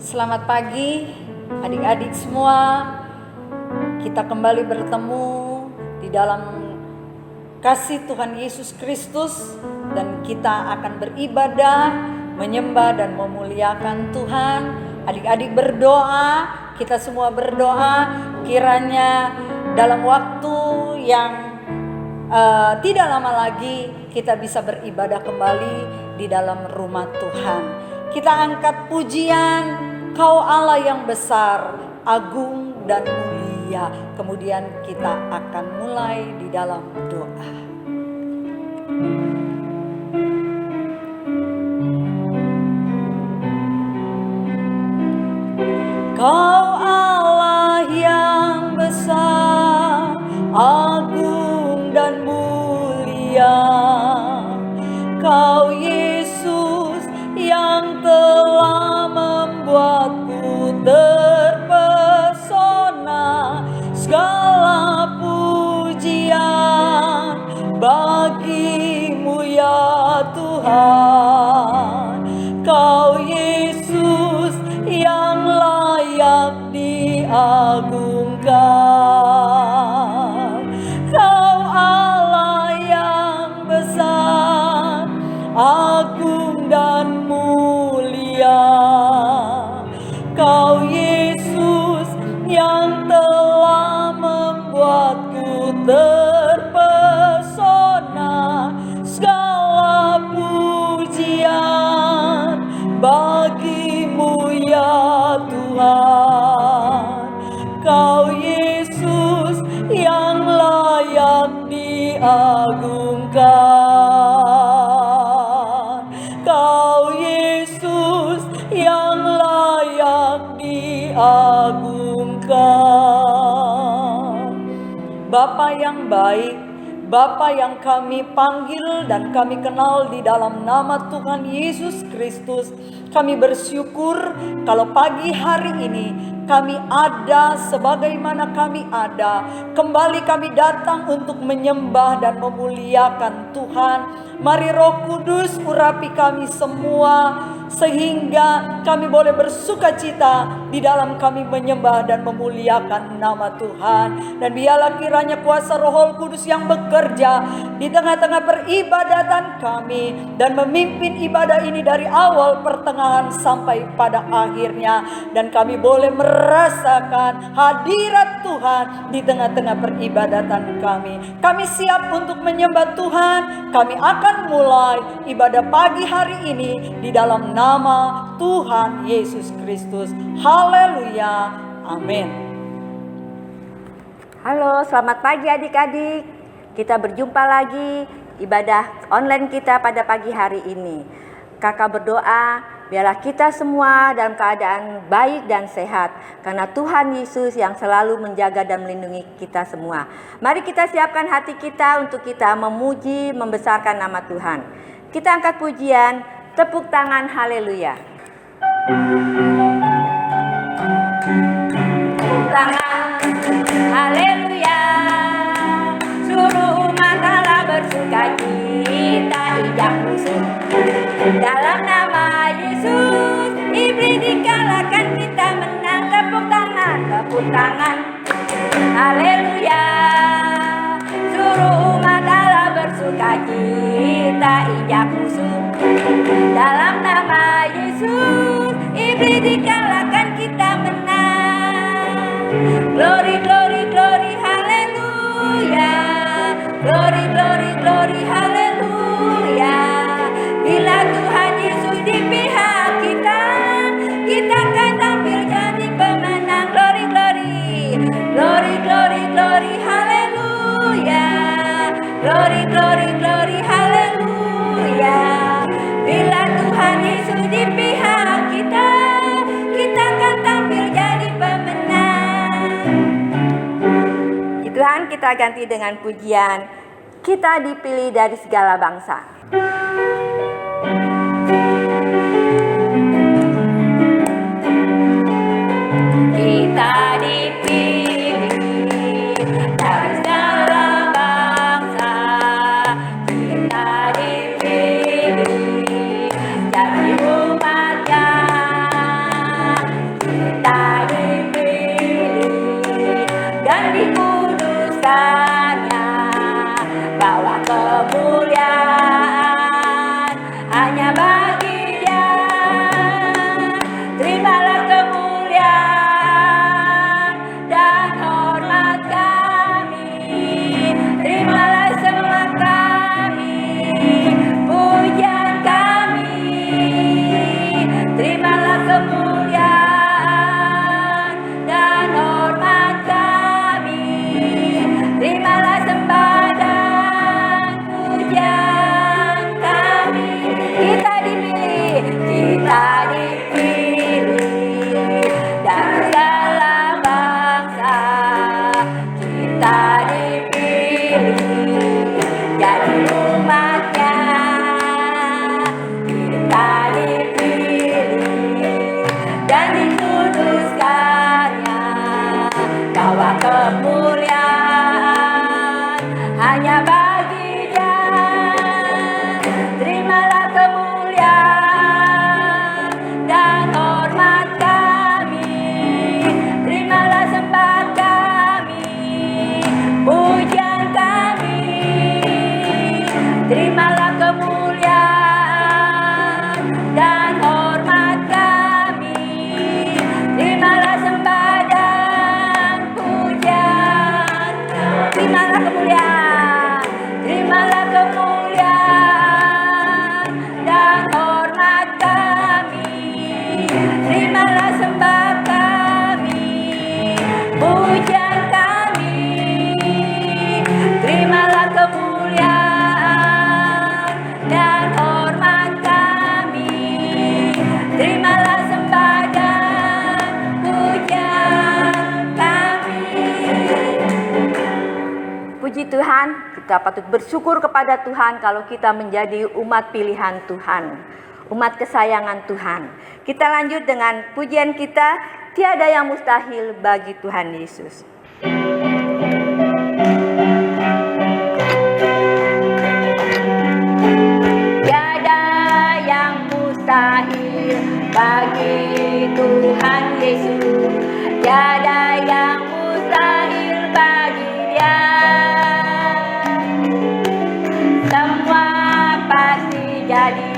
Selamat pagi adik-adik semua. Kita kembali bertemu di dalam kasih Tuhan Yesus Kristus, dan kita akan beribadah, menyembah dan memuliakan Tuhan. Adik-adik berdoa, kita semua berdoa kiranya dalam waktu yang tidak lama lagi kita bisa beribadah kembali di dalam rumah Tuhan. Kita angkat pujian, Kau Allah yang besar, agung dan mulia. Kemudian kita akan mulai di dalam doa. Kau Allah yang besar, agung dan mulia. Kau Yesus yang telah membuatku terpesona. Segala pujian bagimu ya Tuhan. Kau Yesus yang layak diagungkan. Kau Allah yang besar, agung dan mulia. Kau Yesus yang telah membuatku terpesona. Segala pujian bagimu ya Tuhan. Kau Yesus yang layak diagungkan. Kau Yesus yang layak diagungkan. Bapa yang baik, Bapa yang kami panggil dan kami kenal di dalam nama Tuhan Yesus Kristus, kami bersyukur kalau pagi hari ini kami ada sebagaimana kami ada. Kembali kami datang untuk menyembah dan memuliakan Tuhan. Mari Roh Kudus urapi kami semua, sehingga kami boleh bersuka cita di dalam kami menyembah dan memuliakan nama Tuhan. Dan biarlah kiranya kuasa Roh Kudus yang bekerja di tengah-tengah peribadatan kami, dan memimpin ibadah ini dari awal, pertengahan sampai pada akhirnya. Dan kami boleh merasakan hadirat Tuhan di tengah-tengah peribadatan kami. Kami siap untuk menyembah Tuhan. Kami akan mulai ibadah pagi hari ini di dalam nama Tuhan Yesus Kristus. Haleluya. Amin. Halo, selamat pagi adik-adik. Kita berjumpa lagi ibadah online kita pada pagi hari ini. Kakak berdoa, biarlah kita semua dalam keadaan baik dan sehat, karena Tuhan Yesus yang selalu menjaga dan melindungi kita semua. Mari kita siapkan hati kita untuk kita memuji, membesarkan nama Tuhan. Kita angkat pujian, tepuk tangan, haleluya. Tepuk tangan, haleluya. Suruh umat Allah bersuka cita, ijak musuh. Dalam nama Yesus, iblis dikalahkan, kita menang. Tepuk tangan, haleluya. Suruh umat Allah bersuka cita, ijak musuh. Dalam nama Yesus, iblis dikalahkan, kita menang. Glory, glory, glory, haleluya. Glory, glory, glory, haleluya. Bila Tuhan Yesus di pihak kita, kita akan tampil jadi pemenang. Glory, glory, glory, glory, glory, haleluya. Glory, glory, glory, haleluya. Bila Tuhan Yesus di pihak kita, kita akan tampil jadi pemenang. Tuhan, kita ganti dengan pujian, kita dipilih dari segala bangsa. Kita dipilih dari segala bangsa. Kita dipilih jadi umat-Nya. hanya bagi Dia. Terimalah kemuliaan dan hormat kami, terimalah sembah kami, pujian kami, terimalah kemuliaan dan hormat kami, terimalah sembah dan pujian, terimalah kemuliaan, terimalah kemuliaan dan hormat kami, terimalah sembah kami, pujian kami, terimalah kemuliaan dan hormat kami, terimalah sembah dan pujian kami. Puji Tuhan, kita patut bersyukur kepada Tuhan kalau kita menjadi umat pilihan Tuhan, umat kesayangan Tuhan. Kita lanjut dengan pujian kita, tiada yang mustahil bagi Tuhan Yesus. Tiada yang mustahil bagi Tuhan Yesus, tiada yang mustahil bagi Dia. Semua pasti jadi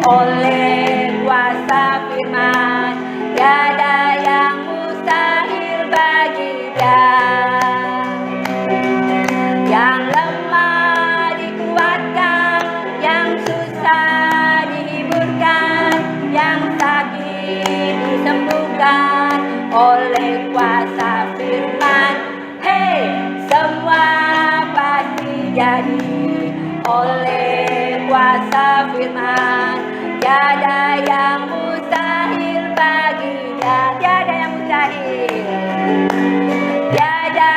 oleh kuasa firman, tiada yang mustahil bagi Dia. Yang lemah dikuatkan, yang susah dihiburkan, yang sakit disembuhkan oleh kuasa firman. Hei, semua pasti jadi oleh kuasa firman, tiada yang mustahil bagi Dia. Tiada yang mustahil, tiada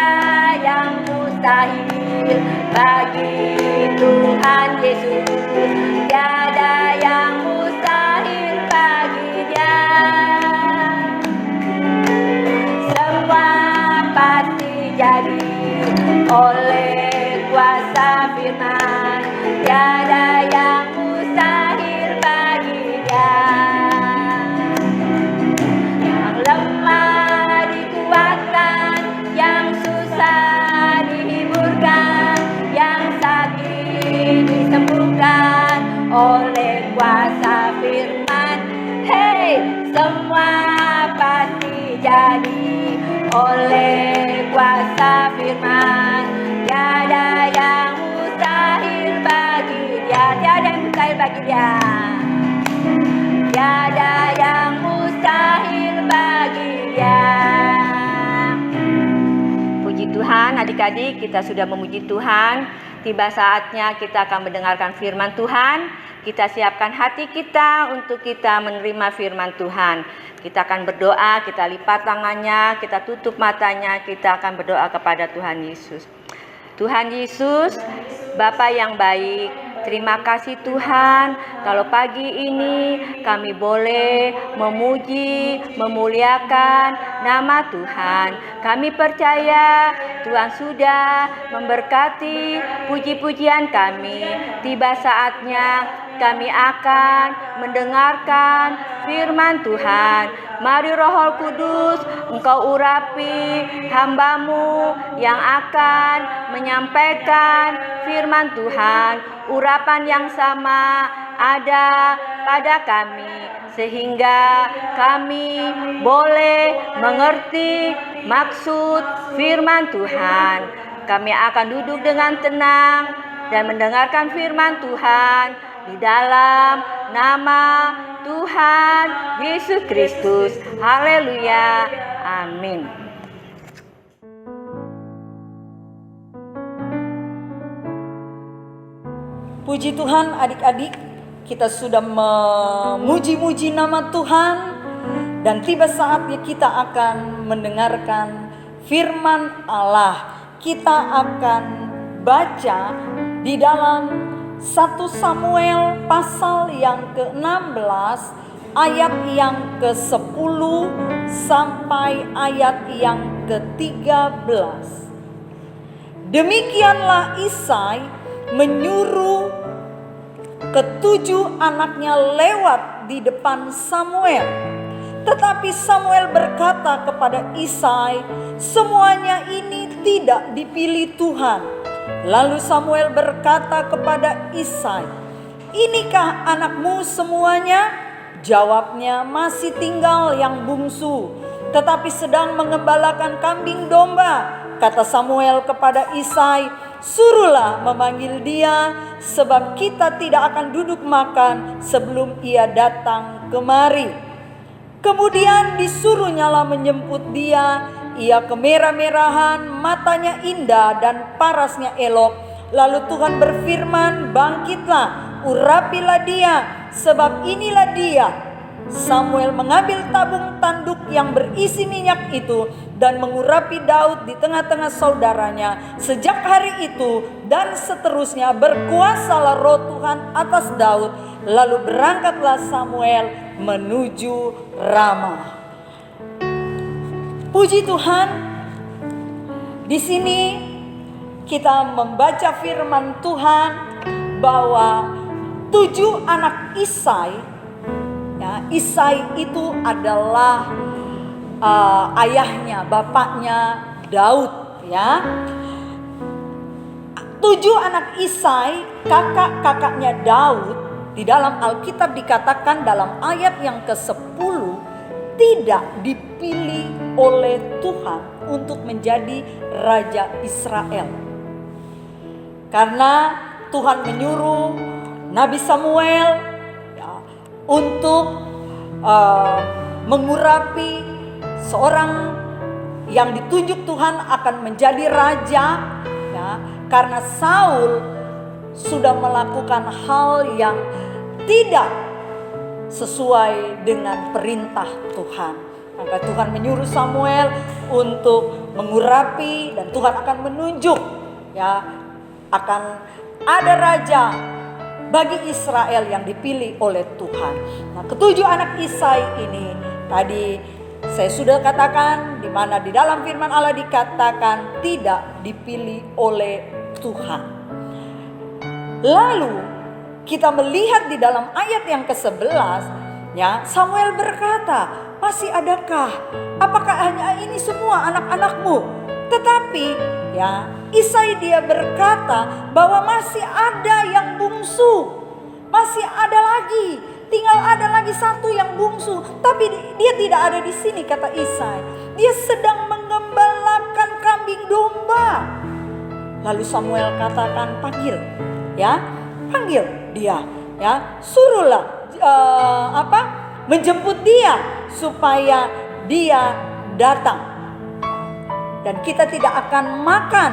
yang mustahil bagi Tuhan Yesus, tiada yang mustahil bagi Dia. Semua pasti jadi oleh kuasa firman, tiada yang mustahil bagi Dia. Yang lemah dikuatkan, yang susah dihiburkan, yang sakit disembuhkan oleh kuasa firman. Hei, semua pasti jadi oleh kuasa firman, tiada yang mustahil bagi Dia. Tiada yang mustahil bagi Dia, tiada yang mustahil bagi Dia. Puji Tuhan, adik-adik, kita sudah memuji Tuhan. Tiba saatnya kita akan mendengarkan firman Tuhan. Kita siapkan hati kita untuk kita menerima firman Tuhan. Kita akan berdoa, kita lipat tangannya, kita tutup matanya, kita akan berdoa kepada Tuhan Yesus. Tuhan Yesus, Bapa yang baik, terima kasih Tuhan, kalau pagi ini kami boleh memuji, memuliakan nama Tuhan. Kami percaya Tuhan sudah memberkati puji-pujian kami. Tiba saatnya kami akan mendengarkan firman Tuhan. Mari Roh Kudus, Engkau urapi hamba-Mu yang akan menyampaikan firman Tuhan. Urapan yang sama ada pada kami, sehingga kami boleh mengerti maksud firman Tuhan. Kami akan duduk dengan tenang dan mendengarkan firman Tuhan di dalam nama Tuhan Yesus Kristus. Haleluya. Amin. Puji Tuhan, adik-adik, kita sudah memuji-muji nama Tuhan, dan tiba saatnya kita akan mendengarkan firman Allah. Kita akan baca di dalam 1 Samuel pasal yang ke-16 ayat yang ke-10 sampai ayat yang ke-13. Demikianlah Isai menyuruh ketujuh anaknya lewat di depan Samuel. Tetapi Samuel berkata kepada Isai, semuanya ini tidak dipilih Tuhan. Lalu Samuel berkata kepada Isai, inikah anakmu semuanya? Jawabnya, masih tinggal yang bungsu, tetapi sedang mengembalakan kambing domba. Kata Samuel kepada Isai, suruhlah memanggil dia, sebab kita tidak akan duduk makan sebelum ia datang kemari. Kemudian disuruhnyalah menjemput dia. Ia kemerah-merahan, matanya indah dan parasnya elok. Lalu Tuhan berfirman, bangkitlah, urapilah dia, sebab inilah dia. Samuel mengambil tabung tanduk yang berisi minyak itu dan mengurapi Daud di tengah-tengah saudaranya. Sejak hari itu dan seterusnya berkuasalah roh Tuhan atas Daud. Lalu berangkatlah Samuel menuju Rama. Puji Tuhan, di sini kita membaca firman Tuhan bahwa 7 anak Isai, ya, Isai itu adalah ayahnya, bapaknya Daud, ya. 7 anak Isai, kakak-kakaknya Daud. Di dalam Alkitab dikatakan dalam ayat yang ke-10 tidak dipilih oleh Tuhan untuk menjadi Raja Israel. Karena Tuhan menyuruh Nabi Samuel untuk mengurapi seorang yang ditunjuk Tuhan akan menjadi raja, ya, karena Saul sudah melakukan hal yang tidak sesuai dengan perintah Tuhan. Maka Tuhan menyuruh Samuel untuk mengurapi dan Tuhan akan menunjuk, ya, akan ada raja bagi Israel yang dipilih oleh Tuhan. Nah, 7 anak Isai ini tadi saya sudah katakan, di mana di dalam firman Allah dikatakan tidak dipilih oleh Tuhan. Lalu kita melihat di dalam ayat yang ke-11, ya, Samuel berkata, masih adakah? Apakah hanya ini semua anak-anakmu? Tetapi, ya, Isai dia berkata bahwa masih ada yang bungsu, masih ada lagi, tinggal ada lagi satu yang bungsu, tapi dia tidak ada di sini, kata Isai. Dia sedang mengembalakan kambing domba. Lalu Samuel katakan, panggil, ya, panggil dia, ya, suruhlah menjemput dia supaya dia datang. Dan kita tidak akan makan,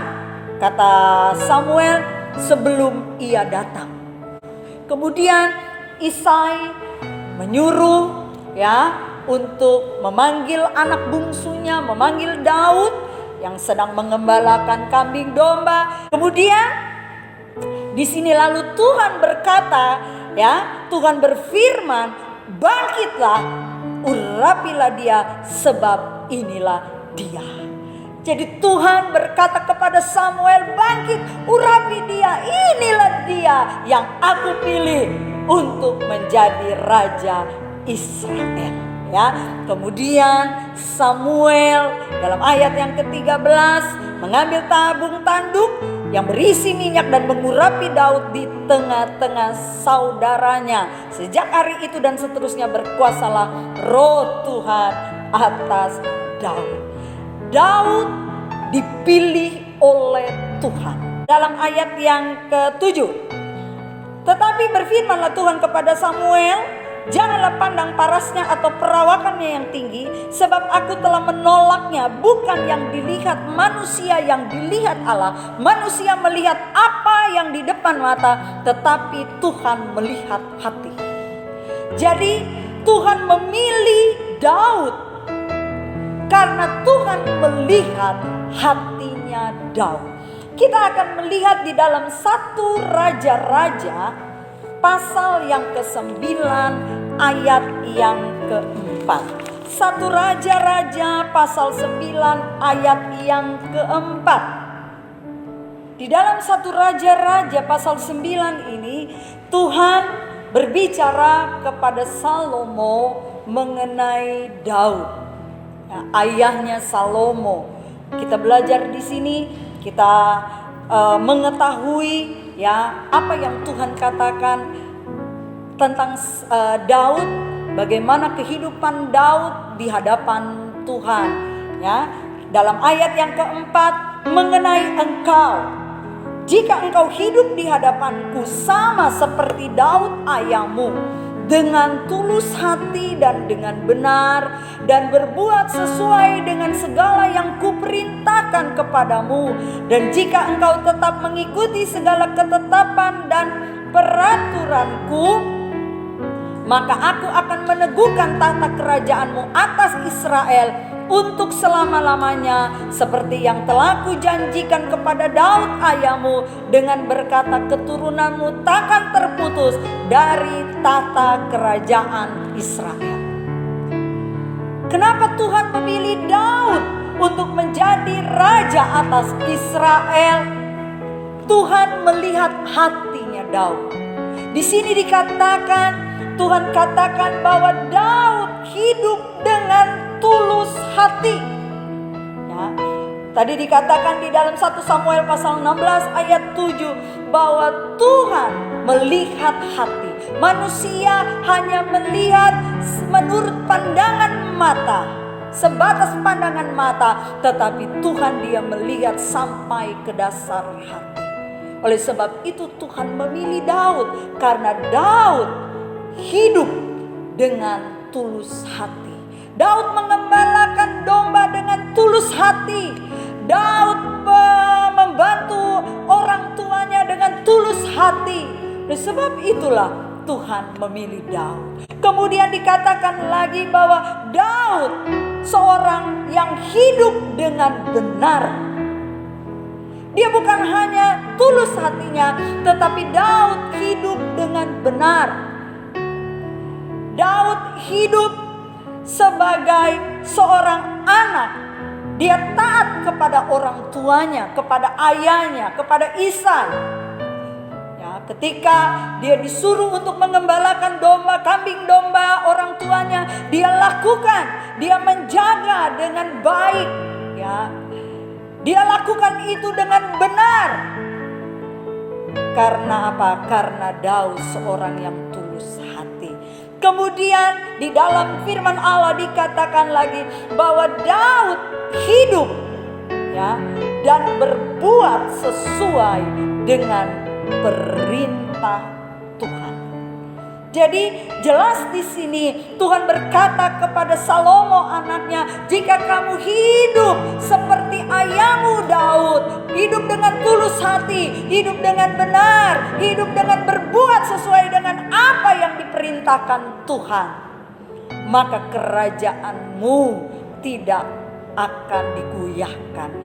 kata Samuel, sebelum ia datang. Kemudian Isai menyuruh, ya, untuk memanggil anak bungsunya, memanggil Daud yang sedang mengembalakan kambing domba. Kemudian di sini lalu Tuhan berkata, ya, Tuhan berfirman, bangkitlah, urapilah dia, sebab inilah dia. Jadi Tuhan berkata kepada Samuel, bangkit, urapi dia, inilah dia yang aku pilih untuk menjadi Raja Israel. Ya, kemudian Samuel dalam ayat yang ke-13 mengambil tabung tanduk yang berisi minyak dan mengurapi Daud di tengah-tengah saudaranya. Sejak hari itu dan seterusnya berkuasalah roh Tuhan atas Daud. Daud dipilih oleh Tuhan. Dalam ayat yang ke-7, tetapi berfirmanlah Tuhan kepada Samuel, janganlah pandang parasnya atau perawakannya yang tinggi, sebab aku telah menolaknya. Bukan yang dilihat manusia yang dilihat Allah. Manusia melihat apa yang di depan mata, tetapi Tuhan melihat hati. Jadi Tuhan memilih Daud karena Tuhan melihat hatinya Daud. Kita akan melihat di dalam 1 Raja-Raja pasal yang ke-9 ayat yang ke-4. 1 Raja-Raja pasal 9 ayat yang ke-4. Di dalam 1 Raja-Raja pasal 9 ini, Tuhan berbicara kepada Salomo mengenai Daud, ya, ayahnya Salomo. Kita belajar di sini, kita mengetahui ya apa yang Tuhan katakan tentang Daud, bagaimana kehidupan Daud di hadapan Tuhan. Ya, dalam ayat yang keempat, mengenai engkau, jika engkau hidup di hadapanku sama seperti Daud ayahmu, dengan tulus hati dan dengan benar, dan berbuat sesuai dengan segala yang kuperintahkan kepadamu, dan jika engkau tetap mengikuti segala ketetapan dan peraturanku, maka aku akan meneguhkan tahta kerajaanmu atas Israel untuk selama-lamanya, seperti yang telah kujanjikan kepada Daud ayahmu, dengan berkata keturunanmu takkan terputus dari tahta kerajaan Israel. Kenapa Tuhan memilih Daud untuk menjadi raja atas Israel? Tuhan melihat hatinya Daud. Di sini dikatakan, Tuhan katakan bahwa Daud hidup dengan tulus hati. Ya, tadi dikatakan di dalam 1 Samuel pasal 16 ayat 7 bahwa Tuhan melihat hati. Manusia hanya melihat menurut pandangan mata, sebatas pandangan mata, tetapi Tuhan dia melihat sampai ke dasar hati. Oleh sebab itu Tuhan memilih Daud, karena Daud hidup dengan tulus hati. Daud mengembalakan domba dengan tulus hati. Daud membantu orang tuanya dengan tulus hati. Oleh sebab itulah Tuhan memilih Daud. Kemudian dikatakan lagi bahwa Daud seorang yang hidup dengan benar. Dia bukan hanya tulus hatinya, tetapi Daud hidup dengan benar. Daud hidup sebagai seorang anak. Dia taat kepada orang tuanya, kepada ayahnya, kepada Isai. Ya, ketika dia disuruh untuk mengembalakan domba, kambing domba orang tuanya, dia lakukan, dia menjaga dengan baik. Ya, dia lakukan itu dengan benar. Karena apa? Karena Daud seorang yang tulus hati. Kemudian di dalam firman Allah dikatakan lagi bahwa Daud hidup ya dan berbuat sesuai dengan perintah Tuhan. Jadi jelas di sini Tuhan berkata kepada Salomo anaknya, jika kamu hidup seperti ayahmu Daud, hidup dengan tulus hati, hidup dengan benar, hidup dengan berbuat sesuai dengan apa yang diperintahkan Tuhan, maka kerajaanmu tidak akan digoyahkan.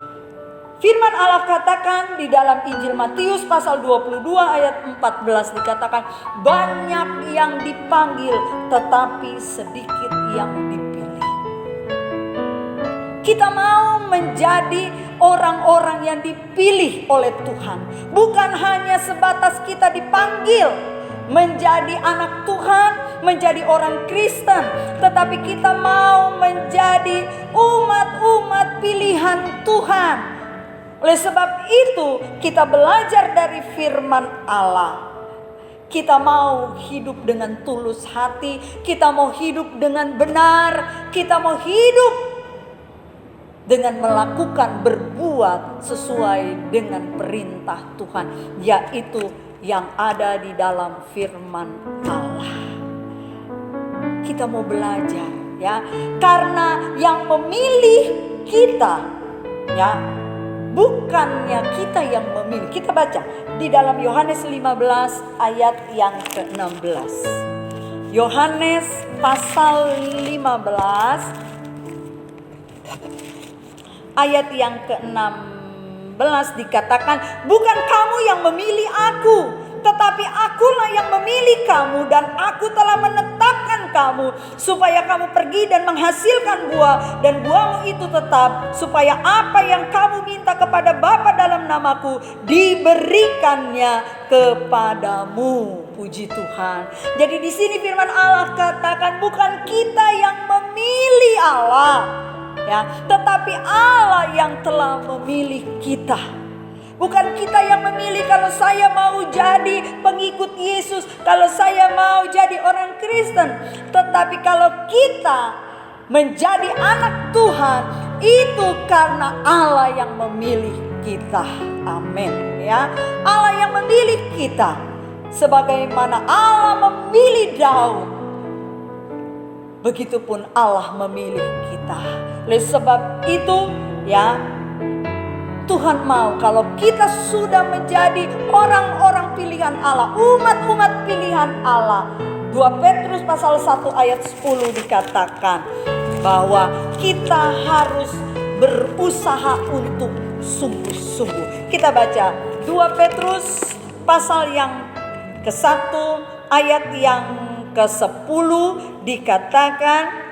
Firman Allah katakan di dalam Injil Matius pasal 22 ayat 14 dikatakan, banyak yang dipanggil tetapi sedikit yang dipilih. Kita mau menjadi orang-orang yang dipilih oleh Tuhan. Bukan hanya sebatas kita dipanggil menjadi anak Tuhan, menjadi orang Kristen, tetapi kita mau menjadi umat-umat pilihan Tuhan. Oleh sebab itu kita belajar dari firman Allah. Kita mau hidup dengan tulus hati, kita mau hidup dengan benar, kita mau hidup dengan melakukan, berbuat sesuai dengan perintah Tuhan, yaitu yang ada di dalam firman Allah. Kita mau belajar ya, karena yang memilih kita ya, bukannya kita yang memilih. Kita baca di dalam Yohanes 15 ayat yang ke-16. Yohanes pasal 15 ayat yang ke-16 dikatakan, bukan kamu yang memilih aku, tetapi akulah yang memilih kamu, dan aku telah menetapkan memampukan kamu supaya kamu pergi dan menghasilkan buah, dan buahmu itu tetap, supaya apa yang kamu minta kepada Bapa dalam namaku diberikannya kepadamu. Puji Tuhan. Jadi di sini firman Allah katakan bukan kita yang memilih Allah, ya, tetapi Allah yang telah memilih kita. Bukan kita yang memilih kalau saya mau jadi pengikut Yesus, kalau saya mau jadi orang Kristen, tetapi kalau kita menjadi anak Tuhan itu karena Allah yang memilih kita. Amin, ya. Allah yang memilih kita. Sebagaimana Allah memilih Daud, begitupun Allah memilih kita. Oleh sebab itu, ya, Tuhan mau kalau kita sudah menjadi orang-orang pilihan Allah, umat-umat pilihan Allah. 2 Petrus pasal 1 ayat 10 dikatakan bahwa kita harus berusaha untuk sungguh-sungguh. Kita baca 2 Petrus pasal yang ke-1 ayat yang ke-10 dikatakan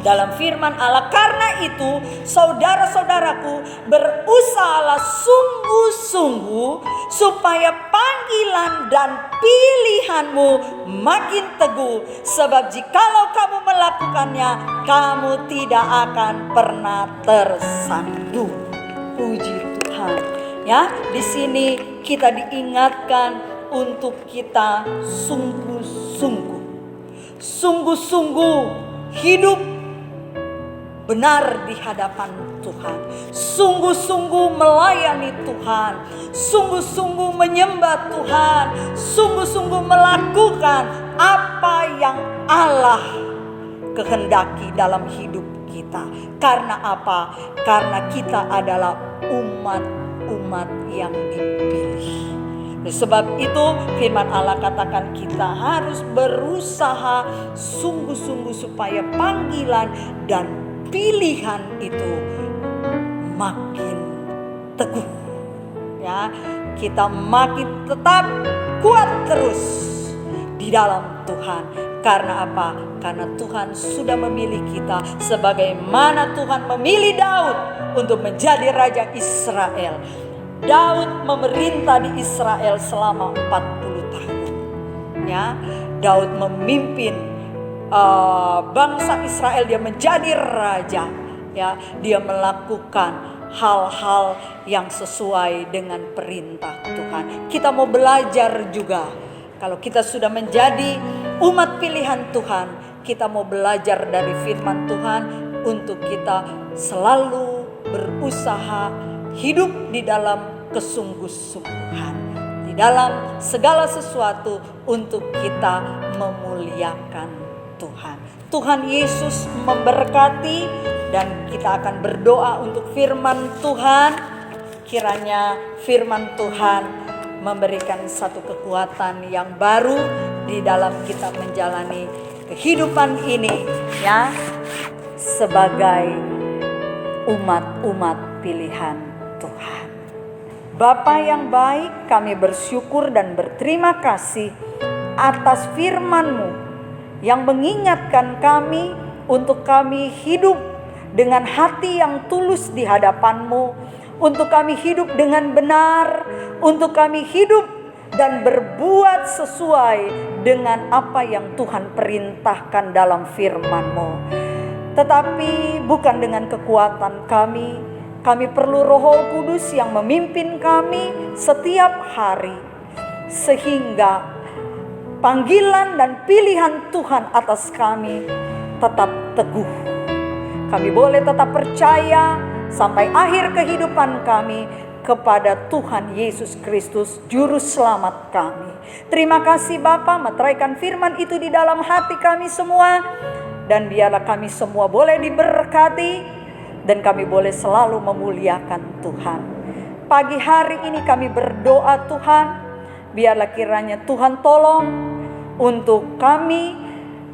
dalam firman Allah, karena itu saudara-saudaraku, berusahalah sungguh-sungguh supaya panggilan dan pilihanmu makin teguh, sebab jikalau kamu melakukannya kamu tidak akan pernah tersandu. Puji Tuhan, ya. Di sini kita diingatkan untuk kita sungguh-sungguh hidup benar di hadapan Tuhan, sungguh-sungguh melayani Tuhan, sungguh-sungguh menyembah Tuhan, sungguh-sungguh melakukan apa yang Allah kehendaki dalam hidup kita. Karena apa? Karena kita adalah umat yang dipilih. Sebab itu firman Allah katakan kita harus berusaha sungguh-sungguh supaya panggilan dan pilihan itu makin teguh. Ya, kita makin tetap kuat terus di dalam Tuhan. Karena apa? Karena Tuhan sudah memilih kita sebagaimana Tuhan memilih Daud untuk menjadi raja Israel. Daud memerintah di Israel selama 40 tahun. Ya, Daud memimpin bangsa Israel, dia menjadi raja. Ya, dia melakukan hal-hal yang sesuai dengan perintah Tuhan. Kita mau belajar juga. Kalau kita sudah menjadi umat pilihan Tuhan, kita mau belajar dari firman Tuhan untuk kita selalu berusaha hidup di dalam kesungguh-sungguhan, di dalam segala sesuatu untuk kita memuliakan Tuhan. Tuhan Yesus memberkati, dan kita akan berdoa untuk firman Tuhan. Kiranya firman Tuhan memberikan satu kekuatan yang baru di dalam kita menjalani kehidupan ini, ya, sebagai umat-umat pilihan Tuhan. Bapa yang baik, kami bersyukur dan berterima kasih atas firman-Mu yang mengingatkan kami untuk kami hidup dengan hati yang tulus di hadapan-Mu, untuk kami hidup dengan benar, untuk kami hidup dan berbuat sesuai dengan apa yang Tuhan perintahkan dalam firman-Mu. Tetapi bukan dengan kekuatan kami perlu Roh Kudus yang memimpin kami setiap hari, sehingga panggilan dan pilihan Tuhan atas kami tetap teguh. Kami boleh tetap percaya sampai akhir kehidupan kami kepada Tuhan Yesus Kristus, Juru Selamat kami. Terima kasih Bapa, meteraikan firman itu di dalam hati kami semua. Dan biarlah kami semua boleh diberkati, dan kami boleh selalu memuliakan Tuhan. Pagi hari ini kami berdoa Tuhan, biarlah kiranya Tuhan tolong untuk kami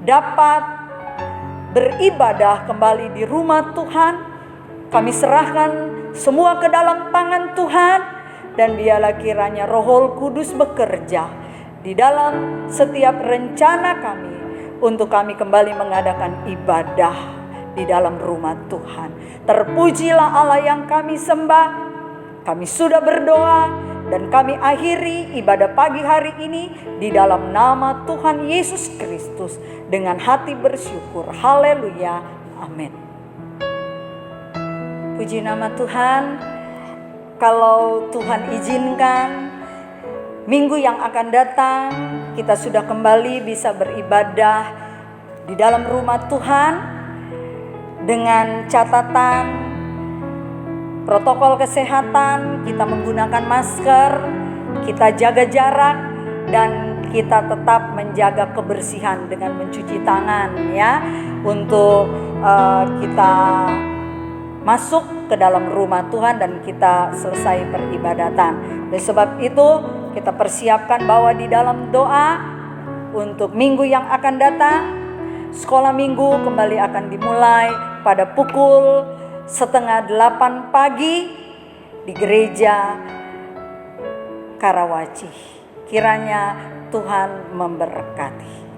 dapat beribadah kembali di rumah Tuhan. Kami serahkan semua ke dalam tangan Tuhan, dan biarlah kiranya Roh Kudus bekerja di dalam setiap rencana kami, untuk kami kembali mengadakan ibadah di dalam rumah Tuhan. Terpujilah Allah yang kami sembah. Kami sudah berdoa dan kami akhiri ibadah pagi hari ini di dalam nama Tuhan Yesus Kristus dengan hati bersyukur. Haleluya. Amin. Puji nama Tuhan. Kalau Tuhan izinkan, minggu yang akan datang kita sudah kembali bisa beribadah di dalam rumah Tuhan dengan catatan protokol kesehatan. Kita menggunakan masker, kita jaga jarak, dan kita tetap menjaga kebersihan dengan mencuci tangan ya, untuk kita masuk ke dalam rumah Tuhan dan kita selesai peribadatan. Oleh sebab itu kita persiapkan bahwa di dalam doa untuk minggu yang akan datang, sekolah minggu kembali akan dimulai pada pukul 7:30 pagi di gereja Karawaci. Kiranya Tuhan memberkati.